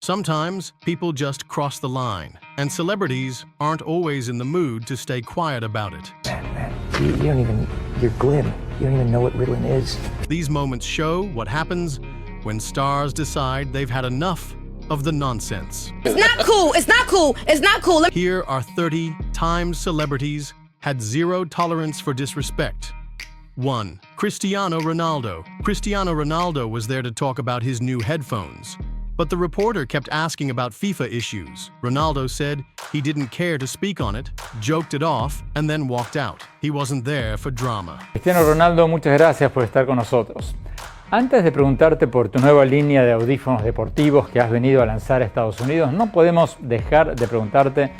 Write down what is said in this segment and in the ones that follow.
Sometimes people just cross the line, and celebrities aren't always in the mood to stay quiet about it. Man, you're Glim. You don't even know what Ritalin is. These moments show what happens when stars decide they've had enough of the nonsense. It's not cool. It's not cool. It's not cool. Here are 30 times celebrities had zero tolerance for disrespect. 1. Cristiano Ronaldo. Cristiano Ronaldo was there to talk about his new headphones, but the reporter kept asking about FIFA issues. Ronaldo said he didn't care to speak on it, joked it off, and then walked out. He wasn't there for drama. Cristiano Ronaldo, muchas gracias por estar con nosotros. Antes de preguntarte por tu nueva línea de audífonos deportivos que has venido a lanzar a Estados Unidos, no podemos dejar de preguntarte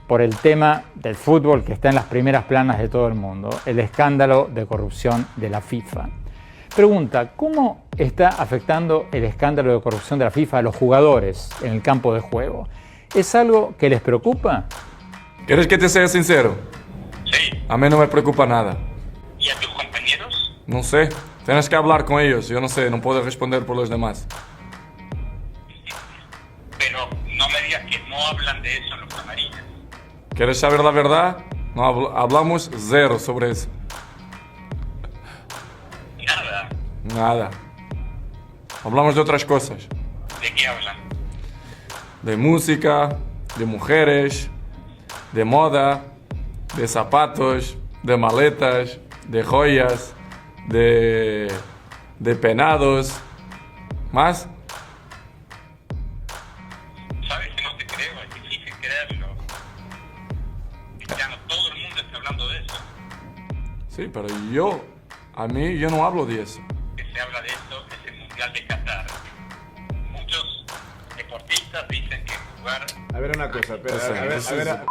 por el tema del fútbol que está en las primeras planas de todo el mundo, el escándalo de corrupción de la FIFA. Pregunta, ¿cómo está afectando el escándalo de corrupción de la FIFA a los jugadores en el campo de juego? ¿Es algo que les preocupa? ¿Quieres que te sea sincero? Sí. A mí no me preocupa nada. ¿Y a tus compañeros? No sé. Tienes que hablar con ellos. Yo no sé, no puedo responder por los demás. Pero no me digas que no hablan de eso en los camarines. ¿Quieres saber la verdad? No hablamos cero sobre eso. Nada. Nada. Hablamos de otras cosas. ¿De qué hablan? De música, de mujeres, de moda, de zapatos, de maletas, de joyas, de penados. ¿Más? Sabes que no te creo, es difícil creerlo. Cristiano, todo el mundo está hablando de eso. Sí, pero yo no hablo de eso. Que se habla de eso es el Mundial de Qatar. Muchos deportistas dicen que jugar... A ver una cosa, espera,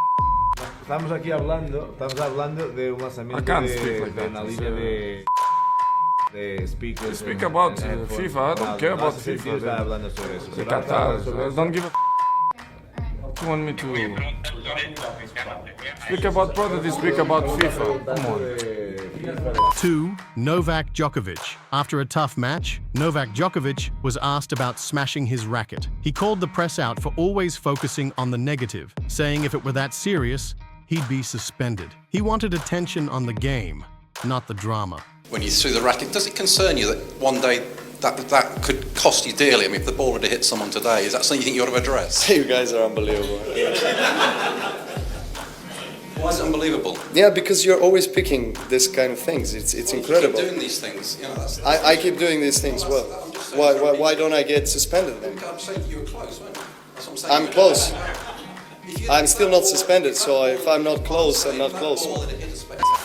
estamos aquí hablando de un lanzamiento de una línea de speakers. Speak about FIFA, I don't care about FIFA. Está hablando sobre eso. De Qatar, don't give a you want me to speak about product, speak about FIFA. Come on. 2. Novak Djokovic. After a tough match, Novak Djokovic was asked about smashing his racket. He called the press out for always focusing on the negative, saying if it were that serious, he'd be suspended. He wanted attention on the game, not the drama. When you threw the racket, does it concern you that one day that could cost you dearly? I mean, if the ball had hit someone today, is that something you think you ought to address? You guys are unbelievable. Why is it unbelievable? Yeah, because you're always picking this kind of things. It's incredible. You keep doing these things. You know, I keep doing these things well. Why don't I get suspended then? I'm saying you were close, weren't you? That's what I'm saying. I'm close. I'm still not suspended, so if I'm not close, I'm not close.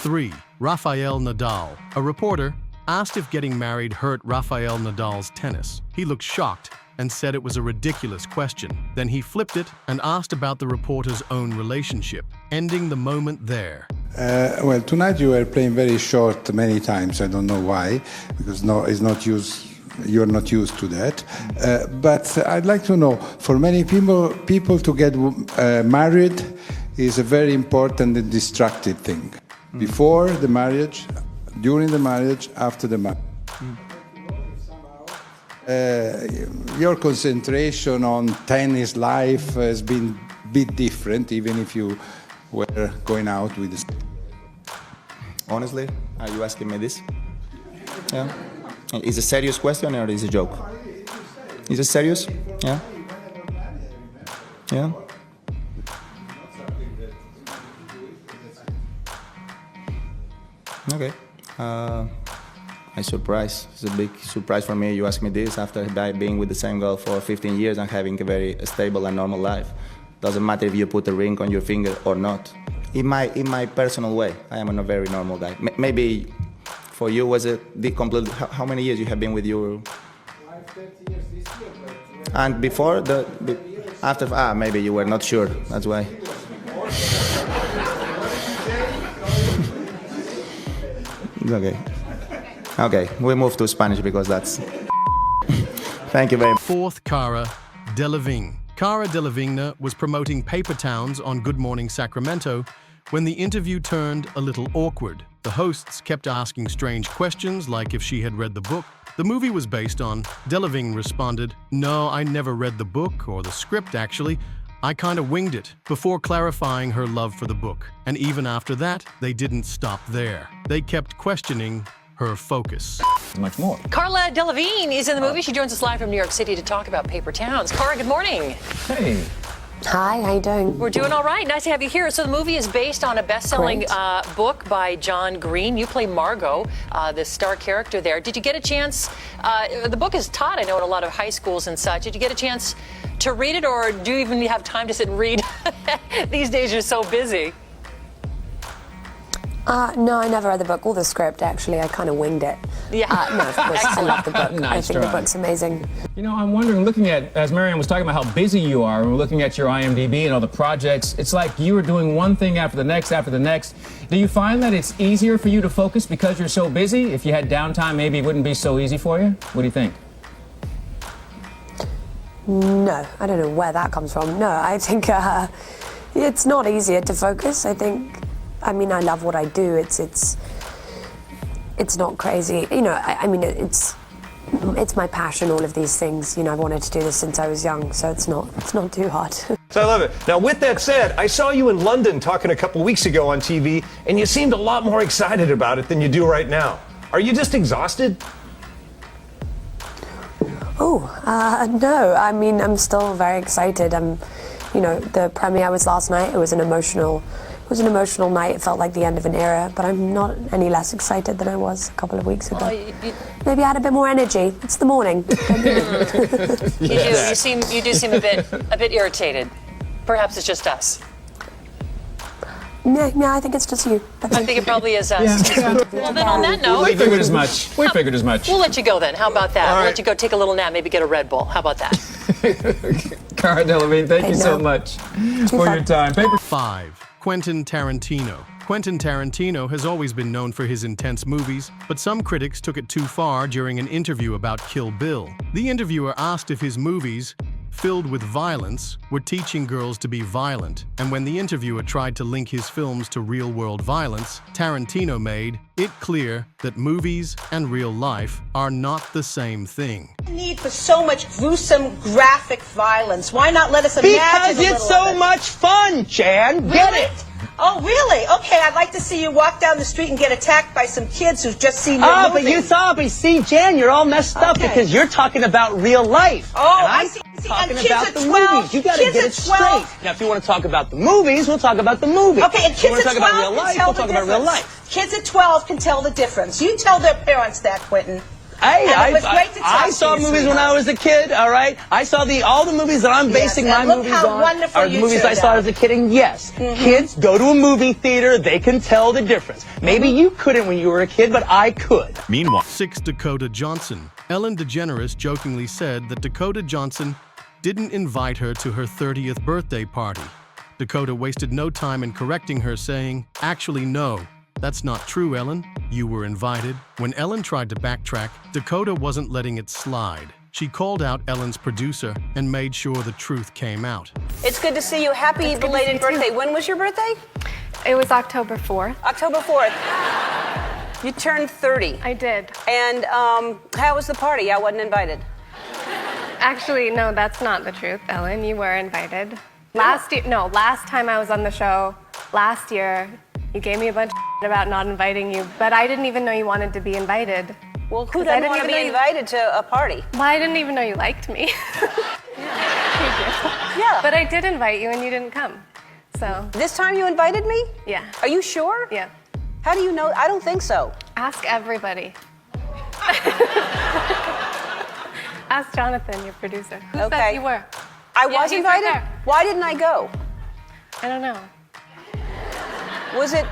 3. Rafael Nadal. A reporter asked if getting married hurt Rafael Nadal's tennis. He looked shocked and said it was a ridiculous question. Then he flipped it and asked about the reporter's own relationship, ending the moment there. Well, tonight you were playing very short many times. I don't know why, because you're not used to that. But I'd like to know, for many people to get married is a very important and destructive thing. Before the marriage, during the marriage, after the marriage. Your concentration on tennis life has been a bit different, even if you were going out with the... Honestly, are you asking me this? Yeah. Is it a serious question or is it a joke? Is it serious? Yeah. Yeah. Okay. I'm surprised. It's a big surprise for me. You ask me this after being with the same girl for 15 years and having a very stable and normal life. Doesn't matter if you put a ring on your finger or not. In my personal way, I am a very normal guy. Maybe for you was it the complete? How many years you have been with your? 30 years this year. But and before after maybe you were not sure. That's why. Okay. Okay, we move to Spanish because that's... Thank you very much. 4th, Cara Delevingne. Cara Delevingne was promoting paper towns on Good Morning Sacramento when the interview turned a little awkward. The hosts kept asking strange questions like if she had read the book, the movie was based on, Delevingne responded, "No, I never read the book or the script, actually. I kind of winged it," before clarifying her love for the book. And even after that, they didn't stop there. They kept questioning her focus. Much more. Cara Delevingne is in the movie. She joins us live from New York City to talk about Paper Towns. Cara, good morning. Hey. Hi, how you doing? We're doing all right. Nice to have you here. So the movie is based on a best-selling book by John Green. You play Margot, the star character there. Did you get a chance? The book is taught, I know, in a lot of high schools and such. Did you get a chance to read it, or do you even have time to sit and read? These days you're so busy. No, I never read the book or the script, actually. I kind of winged it. Yeah. No, of course, I love the book. Nice I think try. the book's amazing. You know, I'm wondering, looking at, as Marianne was talking about how busy you are, and we're looking at your IMDb and all the projects, it's like you are doing one thing after the next after the next. Do you find that it's easier for you to focus because you're so busy? If you had downtime, maybe it wouldn't be so easy for you? What do you think? No, I don't know where that comes from. No, I think it's not easier to focus. I mean, I love what I do. It's not crazy. You know, I mean, it's my passion, all of these things. You know, I've wanted to do this since I was young, so it's not too hard. So I love it. Now, with that said, I saw you in London talking a couple weeks ago on TV, and you seemed a lot more excited about it than you do right now. Are you just exhausted? No. I mean, I'm still very excited. You know, the premiere was last night. It was an emotional night. It felt like the end of an era, but I'm not any less excited than I was a couple of weeks ago. Maybe I had a bit more energy. It's the morning. You do seem a bit irritated. Perhaps it's just us. Yeah, I think it's just you. I think it probably is us. Yeah. Well, then on that note, We figured as much. We'll let you go then. How about that? All We'll right. let you go take a little nap, maybe get a Red Bull. How about that? Cara Delevingne, thank you so much for your time. 5. Quentin Tarantino. Quentin Tarantino has always been known for his intense movies, but some critics took it too far during an interview about Kill Bill. The interviewer asked if his movies, filled with violence, were teaching girls to be violent, and when the interviewer tried to link his films to real-world violence, Tarantino made it clear that movies and real life are not the same thing. Need for so much gruesome, graphic violence. Why not let us imagine Because it's so much fun, Jan. Get it? Oh, really? Okay, I'd like to see you walk down the street and get attacked by some kids who've just seen your movie. But you saw, but see, Jan, you're all messed up because you're talking about real life. Oh, and I'm I see. talking And kids about at the 12, movies. You got to kids get at it straight. 12. Now, if you want to talk about the movies, we'll talk about the movies. Okay, and If you kids want to at talk 12 about real can life, tell we'll the talk about real difference. life. Kids at 12 can tell the difference. You tell their parents that, Quentin. Hey, And it was great to talk I to saw you, movies when sweetheart. I was a kid, all right? I saw all the movies that I'm basing Yes, my and look movies how on wonderful are the you movies I turned saw out. as a kid, and yes, kids go to a movie theater, they can tell the difference. Maybe you couldn't when you were a kid, but I could. Meanwhile, 6. Dakota Johnson. Ellen DeGeneres jokingly said that Dakota Johnson didn't invite her to her 30th birthday party. Dakota wasted no time in correcting her, saying, "Actually, no. That's not true, Ellen. You were invited." When Ellen tried to backtrack, Dakota wasn't letting it slide. She called out Ellen's producer and made sure the truth came out. It's good to see you. Happy belated birthday. When was your birthday? It was October 4th. October 4th. You turned 30. I did. And how was the party? I wasn't invited. Actually, no, that's not the truth, Ellen. You were invited. Last time I was on the show, last year, you gave me a bunch of about not inviting you, but I didn't even know you wanted to be invited. Well, who doesn't want to be invited to a party? Well, I didn't even know you liked me. Yeah. But I did invite you and you didn't come. So. This time you invited me? Yeah. Are you sure? Yeah. How do you know? I don't think so. Ask everybody. Ask Jonathan, your producer. Who said you were? I was he's invited? right there. Why didn't I go? I don't know. Was it?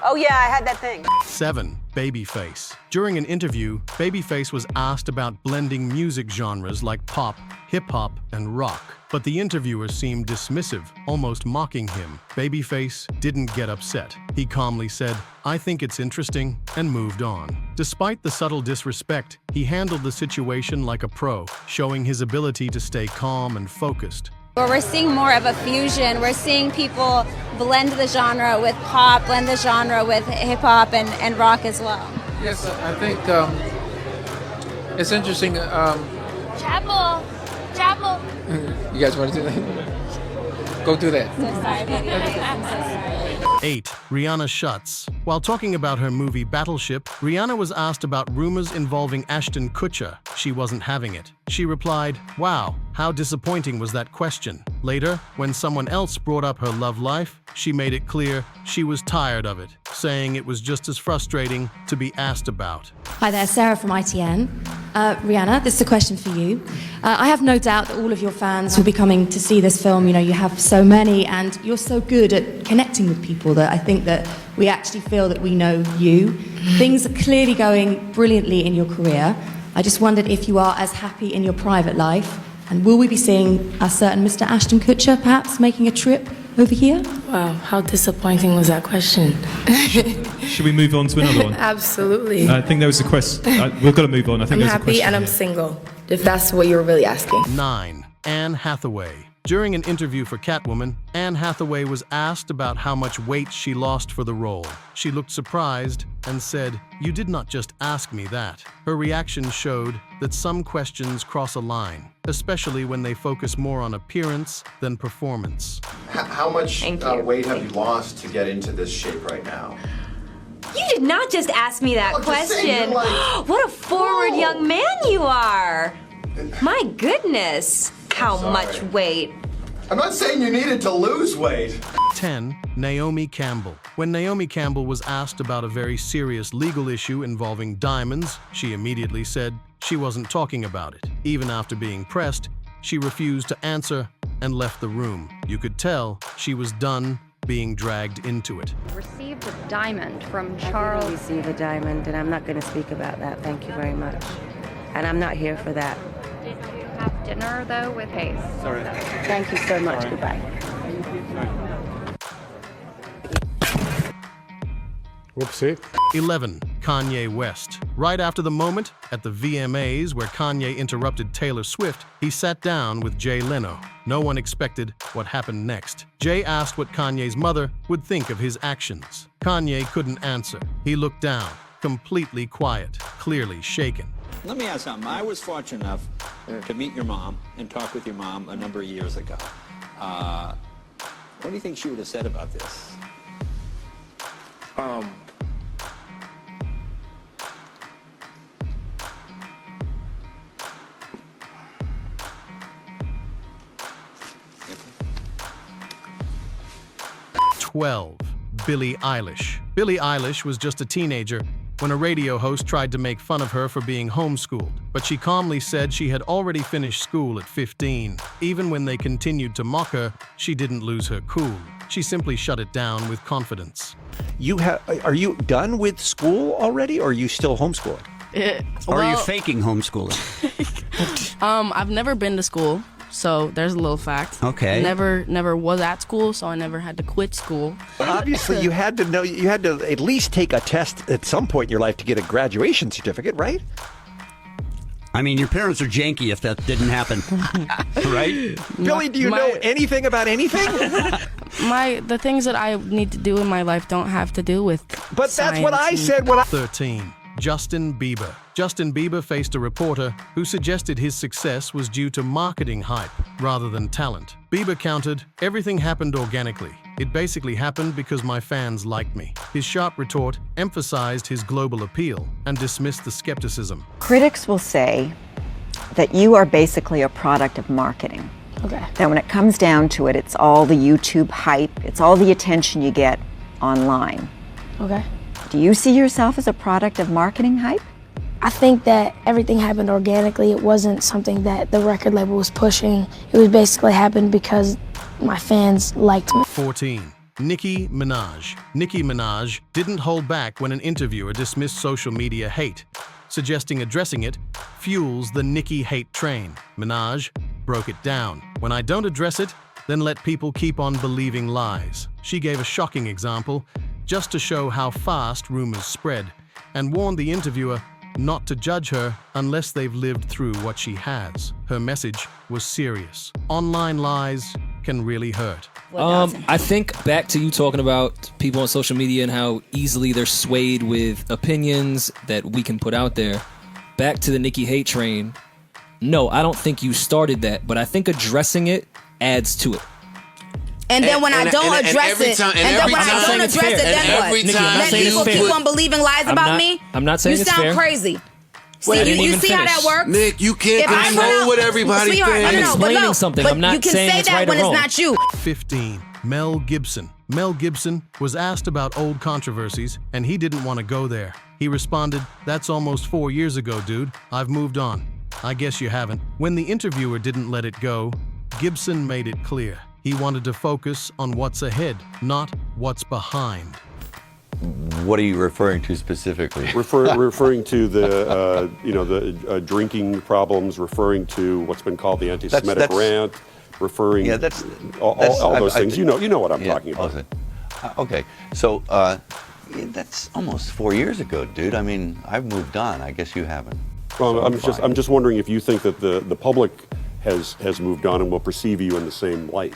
Oh yeah, I had that thing. 7. Babyface. During an interview, Babyface was asked about blending music genres like pop, hip-hop, and rock. But the interviewer seemed dismissive, almost mocking him. Babyface didn't get upset. He calmly said, "I think it's interesting," and moved on. Despite the subtle disrespect, he handled the situation like a pro, showing his ability to stay calm and focused. We're seeing more of a fusion. We're seeing people blend the genre with pop, blend the genre with hip-hop and rock as well. Yes, I think It's interesting. Chapel. Chapel. You guys want to do that? Go do that. 8. Rihanna Schutz. While talking about her movie Battleship, Rihanna was asked about rumors involving Ashton Kutcher. She wasn't having it. She replied, "Wow, how disappointing was that question?" Later, when someone else brought up her love life, she made it clear she was tired of it, saying it was just as frustrating to be asked about. Hi there, Sarah from ITN. Rihanna, this is a question for you. I have no doubt that all of your fans will be coming to see this film. You know, you have so many and you're so good at connecting with people that I think that we actually feel that we know you. Things are clearly going brilliantly in your career. I just wondered if you are as happy in your private life, and will we be seeing a certain Mr. Ashton Kutcher perhaps making a trip over here? Wow, how disappointing was that question? Should we move on to another one? Absolutely. I think there was a question. We've got to move on. I think I'm there's a happy question and I'm here. single, if that's what you were really asking. 9. Anne Hathaway. During an interview for Catwoman, Anne Hathaway was asked about how much weight she lost for the role. She looked surprised and said, "You did not just ask me that." Her reaction showed that some questions cross a line, especially when they focus more on appearance than performance. How much weight have you lost to get into this shape right now? You did not just ask me that question. What a forward young man you are. My goodness. How much weight? I'm not saying you needed to lose weight. 10. Naomi Campbell. When Naomi Campbell was asked about a very serious legal issue involving diamonds, she immediately said she wasn't talking about it. Even after being pressed, she refused to answer and left the room. You could tell she was done being dragged into it. Received a diamond from Charles. I didn't receive a diamond, and I'm not going to speak about that. Thank you very much. And I'm not here for that. Did you have dinner, though, with Hayes? Sorry. Thank you so much. Sorry. Goodbye. Whoopsie. 11. Kanye West. Right after the moment at the VMAs where Kanye interrupted Taylor Swift, he sat down with Jay Leno. No one expected what happened next. Jay asked what Kanye's mother would think of his actions. Kanye couldn't answer. He looked down, completely quiet, clearly shaken. Let me ask something. I was fortunate enough to meet your mom and talk with your mom a number of years ago. What do you think she would have said about this? Billie Eilish. Billie Eilish was just a teenager when a radio host tried to make fun of her for being homeschooled, but she calmly said she had already finished school at 15. Even when they continued to mock her, she didn't lose her cool. She simply shut it down with confidence. Are you done with school already, or are you still homeschooling? Or are you faking homeschooling? I've never been to school, so there's a little fact. Okay. Never was at school, so I never had to quit school. Obviously, you had to at least take a test at some point in your life to get a graduation certificate, right? I mean, your parents are janky if that didn't happen, right? Billy, do you know anything about anything? The things that I need to do in my life don't have to do with But that's what I said when I... 13. Justin Bieber. Justin Bieber faced a reporter who suggested his success was due to marketing hype rather than talent. Bieber countered, "Everything happened organically. It basically happened because my fans liked me." His sharp retort emphasized his global appeal and dismissed the skepticism. Critics will say that you are basically a product of marketing. Okay. That when it comes down to it, it's all the YouTube hype, it's all the attention you get online. Okay. Do you see yourself as a product of marketing hype? I think that everything happened organically. It wasn't something that the record label was pushing. It was basically happened because my fans liked me. 14. Nicki Minaj. Nicki Minaj didn't hold back when an interviewer dismissed social media hate, suggesting addressing it fuels the Nicki hate train. Minaj broke it down. "When I don't address it, then let people keep on believing lies." She gave a shocking example just to show how fast rumors spread, and warned the interviewer not to judge her unless they've lived through what she has. Her message was serious. Online lies can really hurt. I think back to you talking about people on social media and how easily they're swayed with opinions that we can put out there. back to the Nikki hate train, no, I don't think you started that, but I think addressing it adds to it. And then when I don't address it, then people keep on believing lies about me. I'm not saying you it's fair. You sound crazy. Wait, you see how that works? Nick, you can't control what everybody thinks. I'm explaining something. I'm not saying it's right or wrong. You can say that when it's not you. 15. Mel Gibson. Mel Gibson was asked about old controversies, and he didn't want to go there. He responded, "That's almost 4 years ago, dude. I've moved on." I guess you haven't. When the interviewer didn't let it go, Gibson made it clear. He wanted to focus on what's ahead, not what's behind. What are you referring to specifically? Referring to the drinking problems, referring to what's been called the anti-Semitic rant, referring all those things. You know what I'm talking about. Okay, so that's almost 4 years ago, dude. I mean, I've moved on. I guess you haven't. Well, I'm just wondering if you think that the public has moved on and will perceive you in the same light.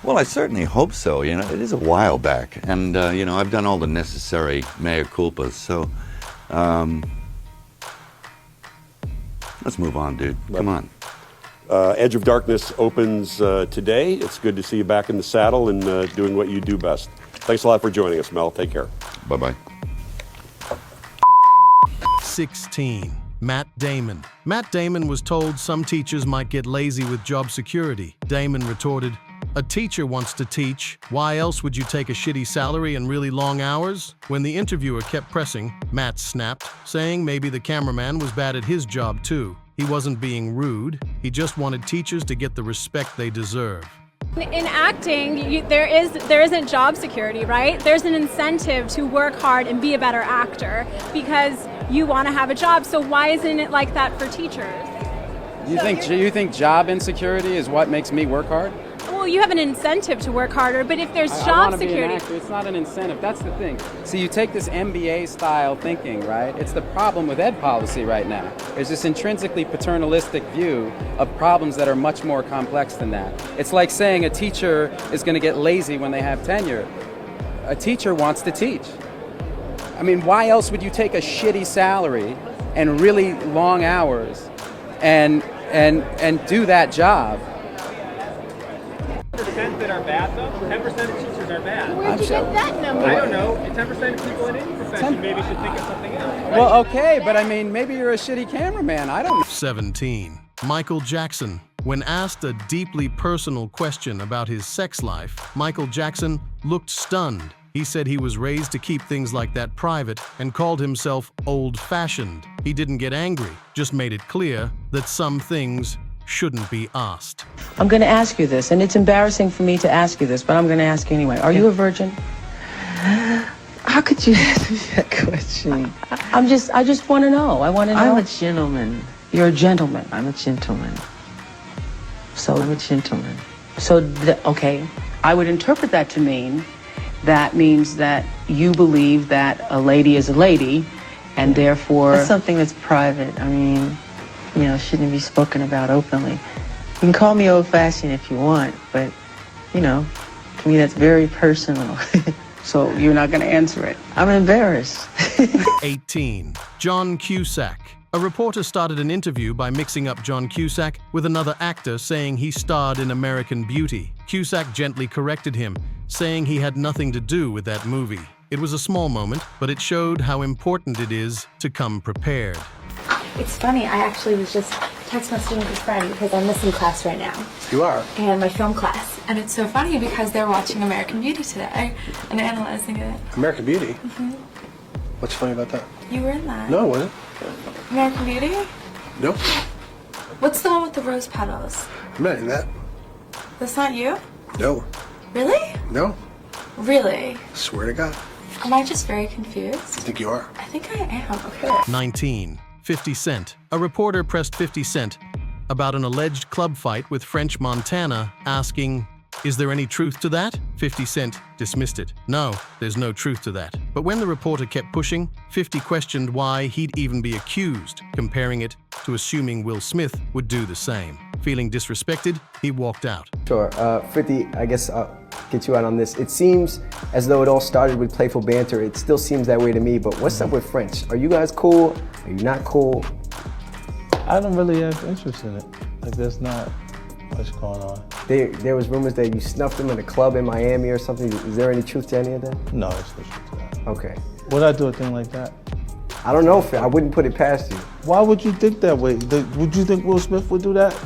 Well, I certainly hope so. You know, it is a while back, and I've done all the necessary mea culpas. So, let's move on, dude. Come on. Edge of Darkness opens today. It's good to see you back in the saddle and doing what you do best. Thanks a lot for joining us, Mel. Take care. Bye-bye. 16. Matt Damon. Matt Damon was told some teachers might get lazy with job security. Damon retorted, "A teacher wants to teach. Why else would you take a shitty salary and really long hours?" When the interviewer kept pressing, Matt snapped, saying maybe the cameraman was bad at his job too. He wasn't being rude. He just wanted teachers to get the respect they deserve. In acting, there isn't job security, right? There's an incentive to work hard and be a better actor because you want to have a job. So why isn't it like that for teachers? You think job insecurity is what makes me work hard? Well, you have an incentive to work harder, but if there's I job wanna be an security... actor. It's not an incentive. That's the thing. See, you take this MBA style thinking, right? It's the problem with ed policy right now. There's this intrinsically paternalistic view of problems that are much more complex than that. It's like saying a teacher is going to get lazy when they have tenure. A teacher wants to teach. I mean, why else would you take a shitty salary and really long hours and do that job? 10% that are bad, though? 10% of teachers are bad. Where'd you get that number? I don't know. 10% of people in any profession maybe should think of something else. Right? Well, okay, but I mean, maybe you're a shitty cameraman. I don't know. 17. Michael Jackson. When asked a deeply personal question about his sex life, Michael Jackson looked stunned. He said he was raised to keep things like that private and called himself old-fashioned. He didn't get angry, just made it clear that some things shouldn't be asked. I'm going to ask you this, and it's embarrassing for me to ask you this, but I'm going to ask you anyway. Are you a virgin? How could you ask me that question? I just want to know. I want to know. I'm a gentleman. You're a gentleman. I'm a gentleman. So I'm a gentleman. So, okay, I would interpret that to mean that means that you believe that a lady is a lady, and therefore... That's something that's private. I mean, shouldn't be spoken about openly. You can call me old-fashioned if you want, but, to me that's very personal. So you're not going to answer it? I'm embarrassed. 18. John Cusack. A reporter started an interview by mixing up John Cusack with another actor saying he starred in American Beauty. Cusack gently corrected him, saying he had nothing to do with that movie. It was a small moment, but it showed how important it is to come prepared. It's funny, I actually was just text messaging with a friend because I'm missing class right now. You are? And my film class. And it's so funny because they're watching American Beauty today and analyzing it. American Beauty? Mm-hmm. What's funny about that? You were in that. No, I wasn't. American Beauty? No. What's the one with the rose petals? I'm not in that. That's not you? No. Really? No. Really? Swear to God. Am I just very confused? I think you are. I think I am. Okay. 19. 50 Cent. A reporter pressed 50 Cent about an alleged club fight with French Montana, asking, "Is there any truth to that?" 50 Cent dismissed it. "No, there's no truth to that." But when the reporter kept pushing, 50 questioned why he'd even be accused, comparing it to assuming Will Smith would do the same. Feeling disrespected, he walked out. Sure. 50, I guess I'll get you out on this. It seems as though it all started with playful banter. It still seems that way to me, but what's up with French? Are you guys cool? Are you not cool? I don't really have interest in it. Like, there's not much going on. There was rumors that you snuffed him in a club in Miami or something. Is there any truth to any of that? No, there's no truth to that. Okay. Would I do a thing like that? I don't know, I wouldn't put it past you. Why would you think that way? Would you think Will Smith would do that?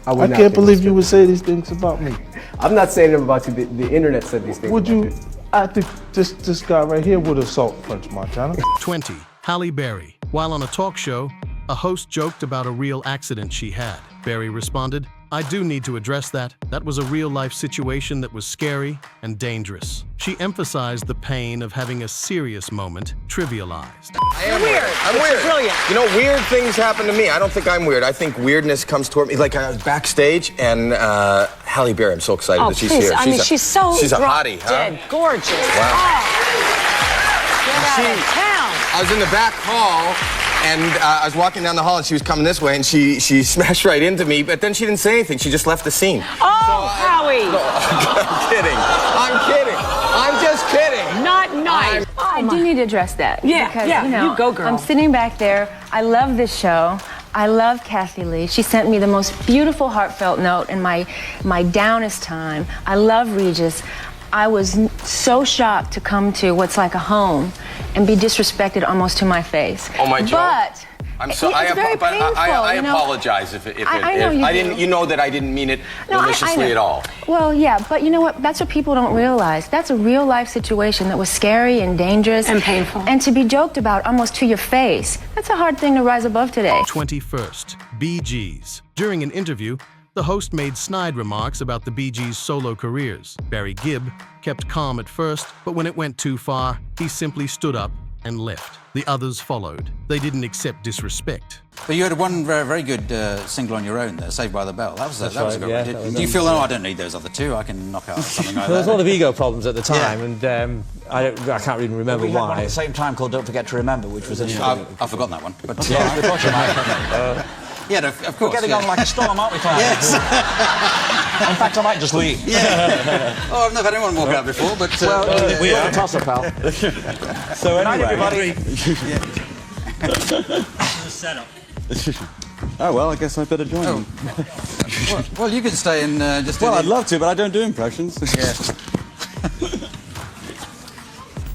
I can't believe you would say these things about me. I'm not saying them about you. The internet said these things. Would you? I think this guy right here would assault French Montana. 20. Halle Berry. While on a talk show, a host joked about a real accident she had. Berry responded, "I do need to address that. That was a real-life situation that was scary and dangerous." She emphasized the pain of having a serious moment trivialized. I am weird. I'm weird. Brilliant. You know, weird things happen to me. I don't think I'm weird. I think weirdness comes toward me. Like, I was backstage, and Halle Berry, I'm so excited that she's here. I mean, she's so She's a hottie, huh? Gorgeous. Wow. Oh. Get out of town. I was in the back hall, and I was walking down the hall, and she was coming this way, and she smashed right into me, but then she didn't say anything. She just left the scene. Oh, Howie! I'm kidding. I'm kidding. I'm just kidding. Not nice. I do need to address that. Yeah, because, yeah, you know, you go, girl. I'm sitting back there. I love this show. I love Kathy Lee. She sent me the most beautiful, heartfelt note in my downest time. I love Regis. I was so shocked to come to what's like a home and be disrespected almost to my face. Oh, my Joe. But I'm so, it's very painful. I apologize if I know you I do. didn't. You know that I didn't mean it maliciously at all. Well, yeah, but you know what? That's what people don't realize. That's a real life situation that was scary and dangerous and painful. And to be joked about almost to your face. That's a hard thing to rise above today. 21st. Bee Gees. During an interview, the host made snide remarks about the Bee Gees' solo careers. Barry Gibb kept calm at first, but when it went too far, he simply stood up and left. The others followed. They didn't accept disrespect. But you had one very, very good single on your own there, Saved by the Bell. That was a good yeah, one. Do you feel, I don't need those other two, I can knock out something like that? There was a lot of ego problems at the time, and I can't even remember we had why. one at the same time called Don't Forget to Remember, which was I've forgotten that one. But yeah, we're talking yeah, of course. We're getting on like a storm, aren't we, Clive? Yes. In fact, I might just leave. Yeah. Oh, I've never had anyone walk out before, but... well, we are a tosser, pal. So anyway... everybody. Setup. Oh, well, I guess I better join them. Well, you can stay and just... Well, I'd love to, but I don't do impressions. Yeah.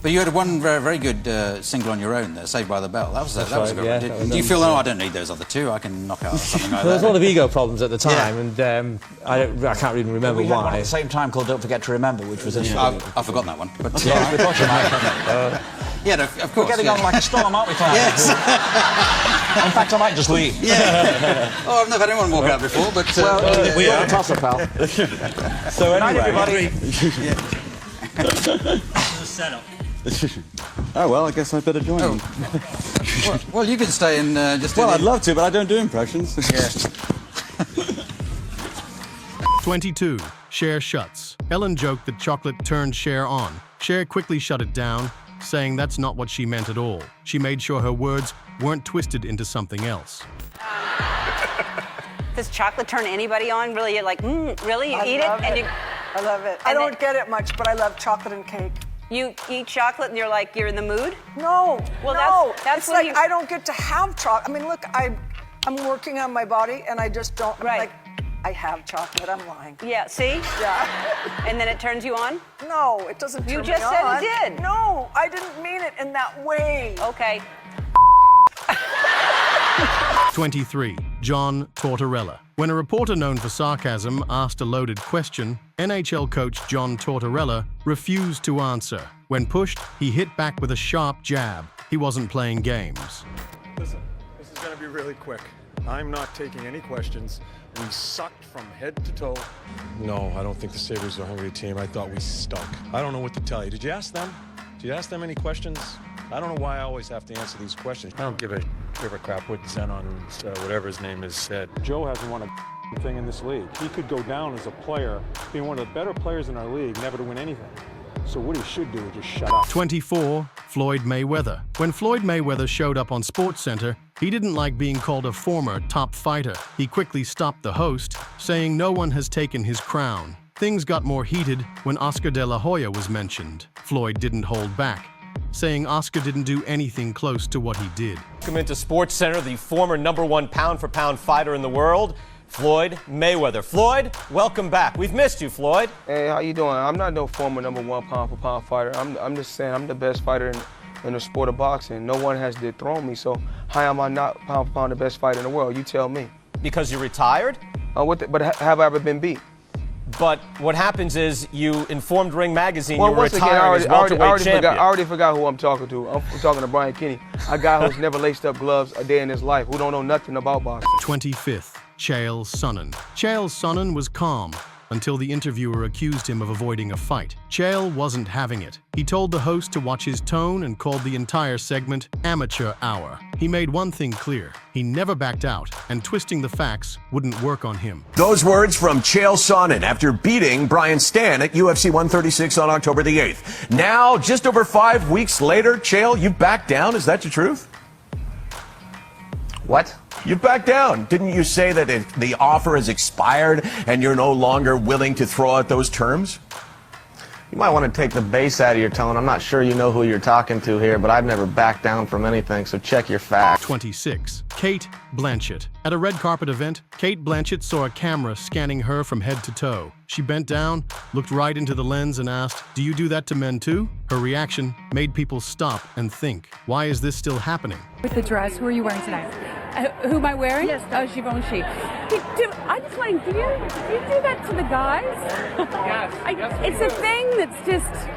But you had one very, very good single on your own there, Saved by the Bell. That was a good one. Do you feel, I don't need those other two, I can knock out something like that? There was a lot of ego problems at the time, and I can't even remember we had why. one at the same time called Don't Forget to Remember, which was I've forgotten that one. But yeah, we're talking about yeah, of course. We're getting on like a storm, aren't we, Clive? Yes. In fact, I might just leave. Yeah. Oh, I've never had anyone walk out before, but... well, we are a tosser, pal. So anyway... everybody. Setup. Oh, well, I guess I better join them. Well, you can stay and just... Well, I'd love to, but I don't do impressions. Yeah. 22. Cher shuts. Ellen joked that chocolate turned Cher on. Cher quickly shut it down, saying that's not what she meant at all. She made sure her words weren't twisted into something else. Does chocolate turn anybody on? Really? You're like, really? You eat it? I love it. I don't get it much, but I love chocolate and cake. You eat chocolate and you're like, you're in the mood? No. Well, no. that's it's like I don't get to have chocolate. I mean, look, I'm working on my body, and I just don't. Right. Like, I have chocolate. I'm lying. Yeah. See? Yeah. And then it turns you on? No, it doesn't turn me on. You just said it did. No, I didn't mean it in that way. Okay. 23. John Tortorella. When a reporter known for sarcasm asked a loaded question, NHL coach John Tortorella refused to answer. When pushed, he hit back with a sharp jab. He wasn't playing games. Listen, this is going to be really quick. I'm not taking any questions. We sucked from head to toe. No, I don't think the Sabres are a hungry team. I thought we stunk. I don't know what to tell you. Did you ask them? Did you ask them any questions? I don't know why I always have to answer these questions. I don't give a crap what Zenon, whatever his name is, said. Joe hasn't won a thing in this league. He could go down as a player, being one of the better players in our league, never to win anything. So what he should do is just shut up. 24. Floyd Mayweather. When Floyd Mayweather showed up on SportsCenter, he didn't like being called a former top fighter. He quickly stopped the host, saying no one has taken his crown. Things got more heated when Oscar De La Hoya was mentioned. Floyd didn't hold back. saying Oscar didn't do anything close to what he did. Welcome into SportsCenter, the former #1 pound-for-pound fighter in the world, Floyd Mayweather. Floyd, welcome back. We've missed you, Floyd. Hey, how you doing? I'm not no former #1 pound-for-pound fighter. I'm just saying I'm the best fighter in the sport of boxing. No one has dethroned me, so how am I not pound-for-pound the best fighter in the world? You tell me. Because you're retired? But have I ever been beat? But what happens is you informed Ring Magazine you were retired as welterweight champion. I already forgot who I'm talking to. I'm talking to Brian Kenny, a guy who's never laced up gloves a day in his life, who don't know nothing about boxing. 25th, Chael Sonnen. Chael Sonnen was calm until the interviewer accused him of avoiding a fight. Chael wasn't having it. He told the host to watch his tone and called the entire segment Amateur Hour. He made one thing clear. He never backed out, and twisting the facts wouldn't work on him. Those words from Chael Sonnen after beating Brian Stann at UFC 136 on October the 8th. Now, just over 5 weeks later, Chael, you backed down. Is that the truth? What? You backed down. Didn't you say that the offer has expired and you're no longer willing to throw out those terms? You might want to take the bass out of your tone. I'm not sure you know who you're talking to here, but I've never backed down from anything, so check your facts. 26. Cate Blanchett. At a red carpet event, Cate Blanchett saw a camera scanning her from head to toe. She bent down, looked right into the lens and asked, "Do you do that to men too?" Her reaction made people stop and think, why is this still happening? With the dress, who are you wearing tonight? Who am I wearing? Yes, Givenchy. I just want to, do you do that to the guys? Yes. It's a thing that's just,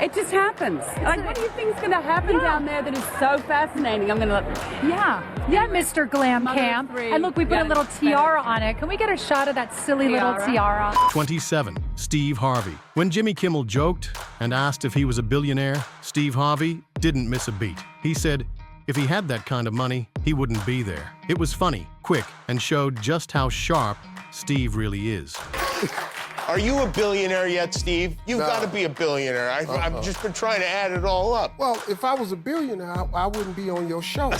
it just happens. Like, what do you think is going to happen down there that is so fascinating? I'm going to, yeah, Mr. Glam Cam. And look, we put a little tiara on it. Can we get a shot of that silly little tiara? 27. Steve Harvey. When Jimmy Kimmel joked and asked if he was a billionaire, Steve Harvey didn't miss a beat. He said, if he had that kind of money, he wouldn't be there. It was funny, quick, and showed just how sharp Steve really is. Are you a billionaire yet, Steve? You've got to be a billionaire. I've just been trying to add it all up. Well, if I was a billionaire, I wouldn't be on your show.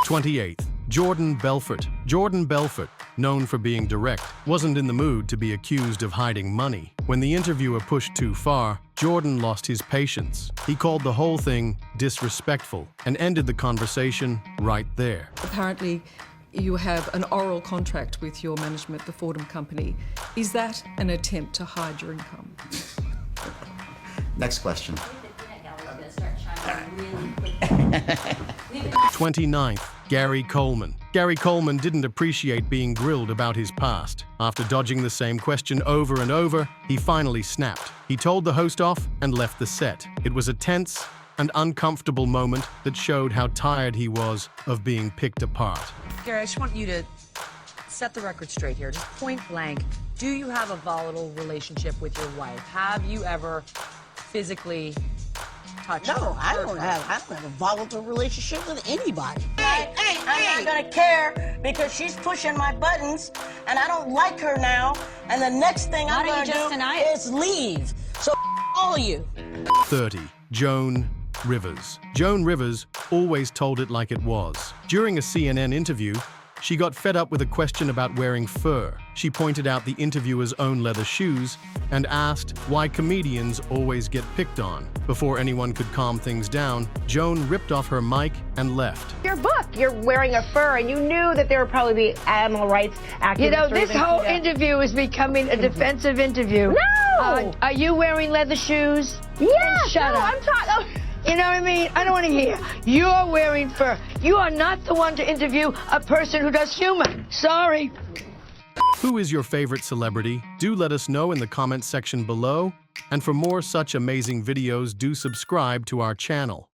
28th, Jordan Belfort. Jordan Belfort, known for being direct, wasn't in the mood to be accused of hiding money. When the interviewer pushed too far, Jordan lost his patience. He called the whole thing disrespectful and ended the conversation right there. Apparently, you have an oral contract with your management, the Fordham Company. Is that an attempt to hide your income? Next question. 29th, Gary Coleman. Gary Coleman didn't appreciate being grilled about his past. After dodging the same question over and over, he finally snapped. He told the host off and left the set. It was a tense and uncomfortable moment that showed how tired he was of being picked apart. Gary, I just want you to set the record straight here, just point blank. Do you have a volatile relationship with your wife? Have you ever physically touched her? No, I don't have a volatile relationship with anybody. I'm not gonna care because she's pushing my buttons and I don't like her now. And the next thing I'm gonna do is leave. So all of you. 30. Joan Rivers. Joan Rivers always told it like it was. During a CNN interview, she got fed up with a question about wearing fur. She pointed out the interviewer's own leather shoes and asked why comedians always get picked on. Before anyone could calm things down, Joan ripped off her mic and left. Your book, you're wearing a fur, and you knew that there would probably be animal rights activists. You know, this whole interview is becoming a defensive interview. No! Are you wearing leather shoes? Yes! Shut up. I'm talking. You know what I mean? I don't want to hear. You're wearing fur. You are not the one to interview a person who does humor. Sorry. Who is your favorite celebrity? Do let us know in the comments section below. And for more such amazing videos, do subscribe to our channel.